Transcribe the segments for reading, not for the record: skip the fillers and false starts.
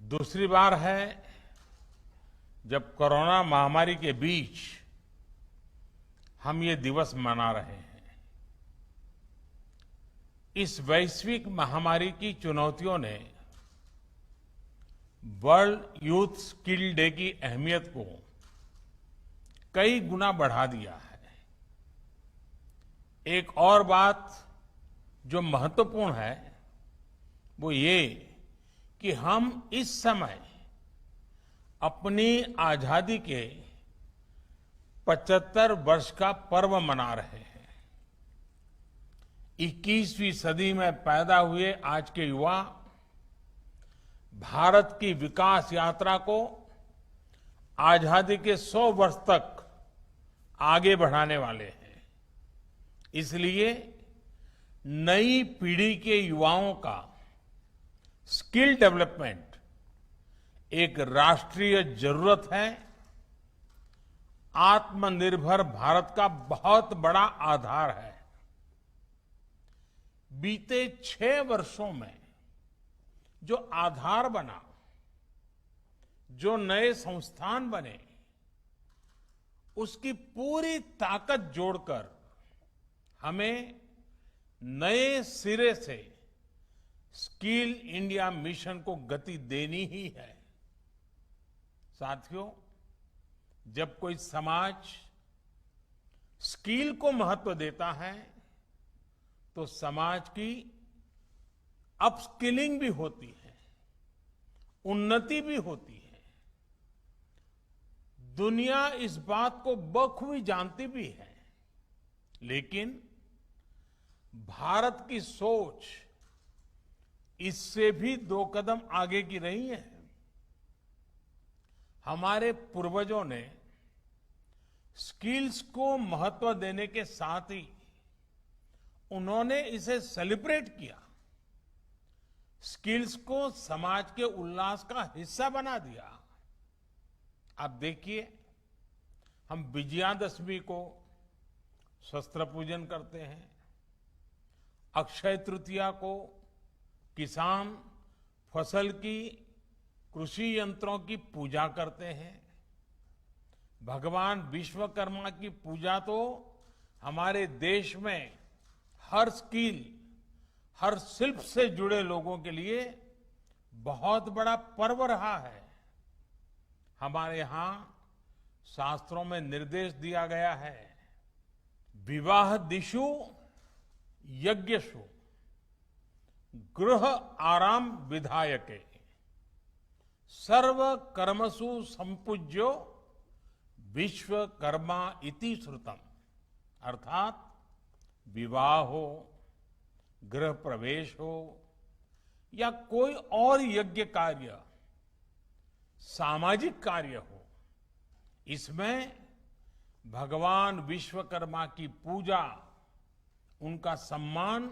दूसरी बार है जब कोरोना महामारी के बीच हम ये दिवस मना रहे हैं। इस वैश्विक महामारी की चुनौतियों ने वर्ल्ड यूथ स्किल डे की अहमियत को कई गुना बढ़ा दिया है। एक और बात जो महत्वपूर्ण है वो ये कि हम इस समय अपनी आजादी के 75 वर्ष का पर्व मना रहे हैं। 21वीं सदी में पैदा हुए आज के युवा भारत की विकास यात्रा को आजादी के 100 वर्ष तक आगे बढ़ाने वाले हैं। इसलिए नई पीढ़ी के युवाओं का स्किल डेवलपमेंट एक राष्ट्रीय जरूरत है। आत्मनिर्भर भारत का बहुत बड़ा आधार है। बीते 6 वर्षों में जो आधार बना, जो नए संस्थान बने, उसकी पूरी ताकत जोड़कर हमें नए सिरे से स्किल इंडिया मिशन को गति देनी ही है। साथियों, जब कोई समाज स्किल को महत्व देता है तो समाज की अपस्किलिंग भी होती है, उन्नति भी होती है। दुनिया इस बात को बखूबी जानती भी है, लेकिन भारत की सोच इससे भी 2 कदम आगे की रही है। हमारे पूर्वजों ने स्किल्स को महत्व देने के साथ ही उन्होंने इसे सेलिब्रेट किया, स्किल्स को समाज के उल्लास का हिस्सा बना दिया। आप देखिए, हम विजयादशमी को शस्त्र पूजन करते हैं, अक्षय तृतीया को किसान फसल की कृषि यंत्रों की पूजा करते हैं, भगवान विश्वकर्मा की पूजा तो हमारे देश में हर स्किल, हर शिल्प से जुड़े लोगों के लिए बहुत बड़ा पर्व रहा है। हमारे यहां शास्त्रों में निर्देश दिया गया है, विवाह दिशु यज्ञशु गृह आराम विधायके सर्व कर्मसु संपूज्यो विश्वकर्मा इति श्रुतम। अर्थात विवाह हो, गृह प्रवेश हो या कोई और यज्ञ कार्य, सामाजिक कार्य हो, इसमें भगवान विश्वकर्मा की पूजा, उनका सम्मान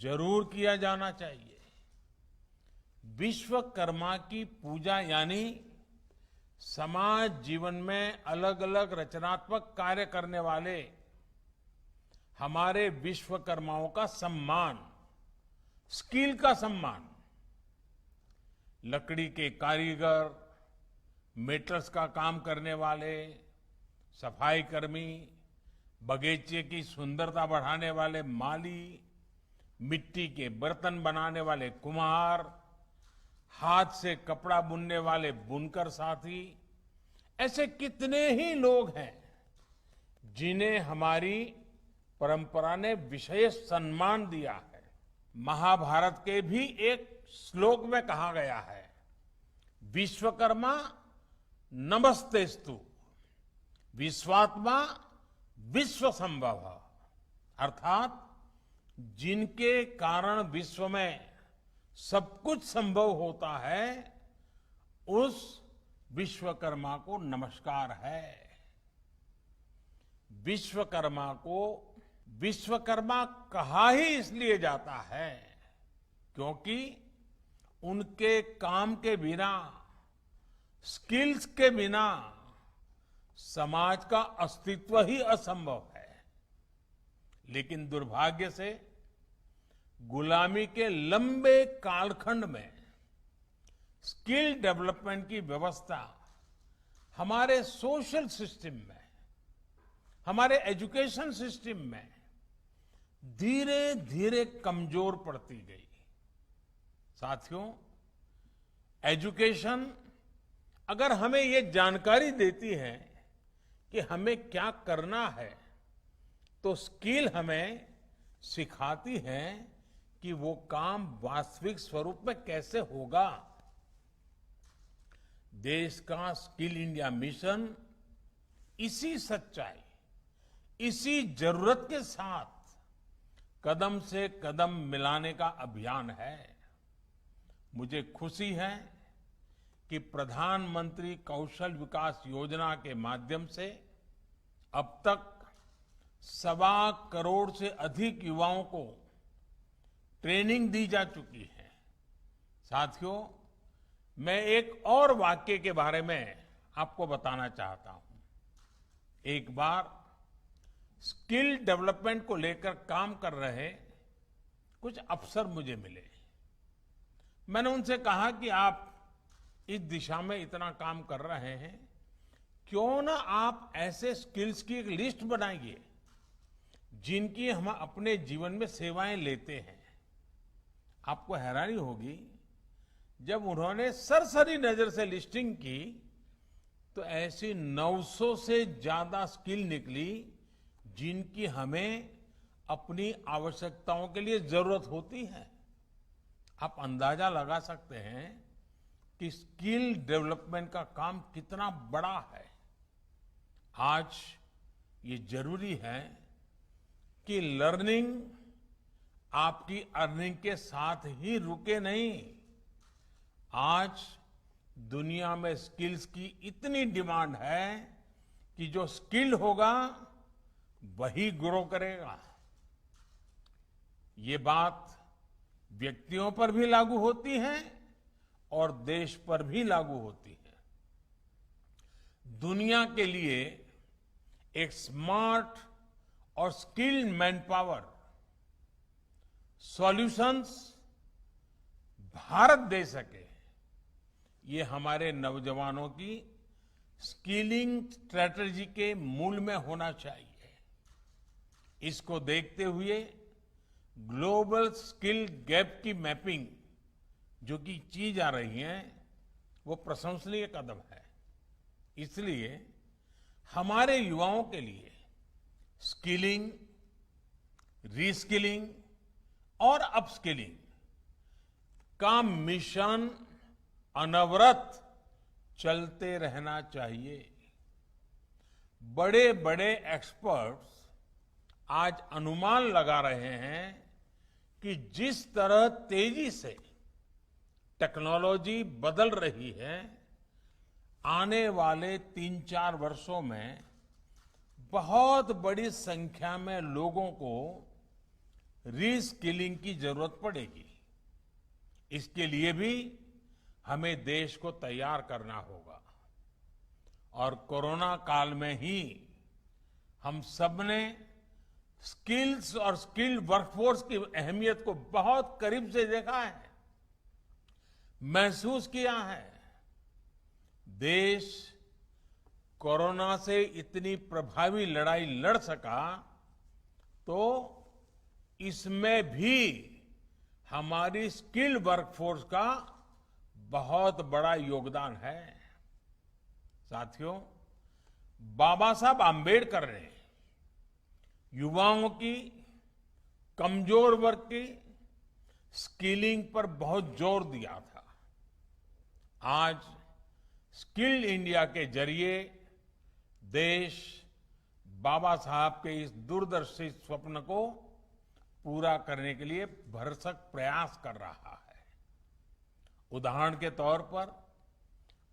जरूर किया जाना चाहिए। विश्वकर्मा की पूजा यानी समाज जीवन में अलग अलग रचनात्मक कार्य करने वाले हमारे विश्वकर्माओं का सम्मान, स्किल का सम्मान। लकड़ी के कारीगर, मेटल्स का काम करने वाले, सफाई कर्मी, बगीचे की सुंदरता बढ़ाने वाले माली, मिट्टी के बर्तन बनाने वाले कुम्हार, हाथ से कपड़ा बुनने वाले बुनकर साथी, ऐसे कितने ही लोग हैं जिन्हें हमारी परंपरा ने विशेष सम्मान दिया है। महाभारत के भी एक श्लोक में कहा गया है, विश्वकर्मा नमस्तेस्तु विश्वात्मा विश्व संभव। अर्थात जिनके कारण विश्व में सब कुछ संभव होता है, उस विश्वकर्मा को नमस्कार है। विश्वकर्मा को विश्वकर्मा कहा ही इसलिए जाता है क्योंकि उनके काम के बिना, स्किल्स के बिना समाज का अस्तित्व ही असंभव है। लेकिन दुर्भाग्य से गुलामी के लंबे कालखंड में स्किल डेवलपमेंट की व्यवस्था हमारे सोशल सिस्टम में, हमारे एजुकेशन सिस्टम में धीरे धीरे कमजोर पड़ती गई। साथियों, एजुकेशन अगर हमें ये जानकारी देती है कि हमें क्या करना है, तो स्किल हमें सिखाती है कि वो काम वास्तविक स्वरूप में कैसे होगा। देश का स्किल इंडिया मिशन इसी सच्चाई, इसी जरूरत के साथ कदम से कदम मिलाने का अभियान है। मुझे खुशी है कि प्रधानमंत्री कौशल विकास योजना के माध्यम से अब तक 1.25 करोड़ से अधिक युवाओं को ट्रेनिंग दी जा चुकी है। साथियों, मैं एक और वाक्य के बारे में आपको बताना चाहता हूं। एक बार स्किल डेवलपमेंट को लेकर काम कर रहे कुछ अफसर मुझे मिले। मैंने उनसे कहा कि आप इस दिशा में इतना काम कर रहे हैं, क्यों ना आप ऐसे स्किल्स की एक लिस्ट बनाइए जिनकी हम अपने जीवन में सेवाएं लेते हैं। आपको हैरानी होगी, जब उन्होंने सरसरी नजर से लिस्टिंग की तो ऐसी 900 से ज्यादा स्किल निकली जिनकी हमें अपनी आवश्यकताओं के लिए जरूरत होती है। आप अंदाजा लगा सकते हैं कि स्किल डेवलपमेंट का काम कितना बड़ा है। आज ये जरूरी है कि लर्निंग आपकी अर्निंग के साथ ही रुके नहीं। आज दुनिया में स्किल्स की इतनी डिमांड है कि जो स्किल होगा वही ग्रो करेगा। ये बात व्यक्तियों पर भी लागू होती है और देश पर भी लागू होती है। दुनिया के लिए एक स्मार्ट और skilled manpower solutions Bharat दे सके, ये हमारे नौजवानों की स्किलिंग स्ट्रेटजी के मूल में होना चाहिए। इसको देखते हुए ग्लोबल स्किल गैप की मैपिंग जो कि की जा रही है, वो प्रशंसनीय कदम है। इसलिए हमारे युवाओं के लिए स्किलिंग, रीस्किलिंग और अपस्किलिंग का मिशन अनवरत चलते रहना चाहिए। बड़े बड़े एक्सपर्ट्स आज अनुमान लगा रहे हैं कि जिस तरह तेजी से टेक्नोलॉजी बदल रही है, आने वाले 3-4 वर्षों में बहुत बड़ी संख्या में लोगों को रीस्किलिंग की जरूरत पड़ेगी। इसके लिए भी हमें देश को तैयार करना होगा। और कोरोना काल में ही हम सबने स्किल्स और स्किल्ड वर्कफोर्स की अहमियत को बहुत करीब से देखा है, महसूस किया है। देश कोरोना से इतनी प्रभावी लड़ाई लड़ सका तो इसमें भी हमारी स्किल्ड वर्कफोर्स का बहुत बड़ा योगदान है। साथियों, बाबा साहब आंबेडकर ने युवाओं की, कमजोर वर्ग की स्किलिंग पर बहुत जोर दिया था। आज स्किल इंडिया के जरिए देश बाबा साहब के इस दूरदर्शी स्वप्न को पूरा करने के लिए भरसक प्रयास कर रहा है। उदाहरण के तौर पर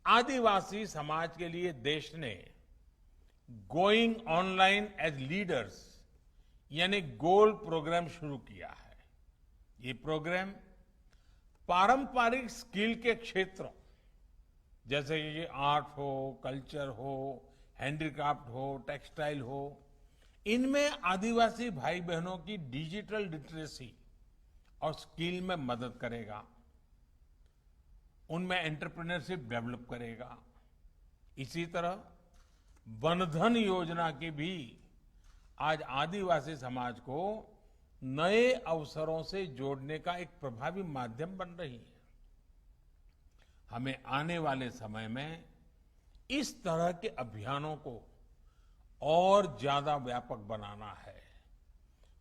आदिवासी समाज के लिए देश ने गोइंग ऑनलाइन एज लीडर्स यानी गोल प्रोग्राम शुरू किया है। ये प्रोग्राम पारंपरिक स्किल के क्षेत्रों जैसे कि आर्ट हो, कल्चर हो, हैंडीक्राफ्ट हो, टेक्सटाइल हो, इनमें आदिवासी भाई बहनों की डिजिटल लिटरेसी और स्किल में मदद करेगा। उनमें एंटरप्रेन्योरशिप डेवलप करेगा। इसी तरह वनधन योजना की भी आज आदिवासी समाज को नए अवसरों से जोड़ने का एक प्रभावी माध्यम बन रही है। हमें आने वाले समय में इस तरह के अभियानों को और ज्यादा व्यापक बनाना है।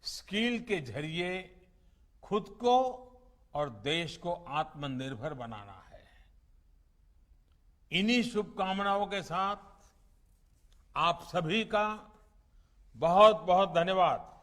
स्किल के जरिए खुद को और देश को आत्मनिर्भर बनाना है। इन्हीं शुभकामनाओं के साथ आप सभी का बहुत बहुत धन्यवाद।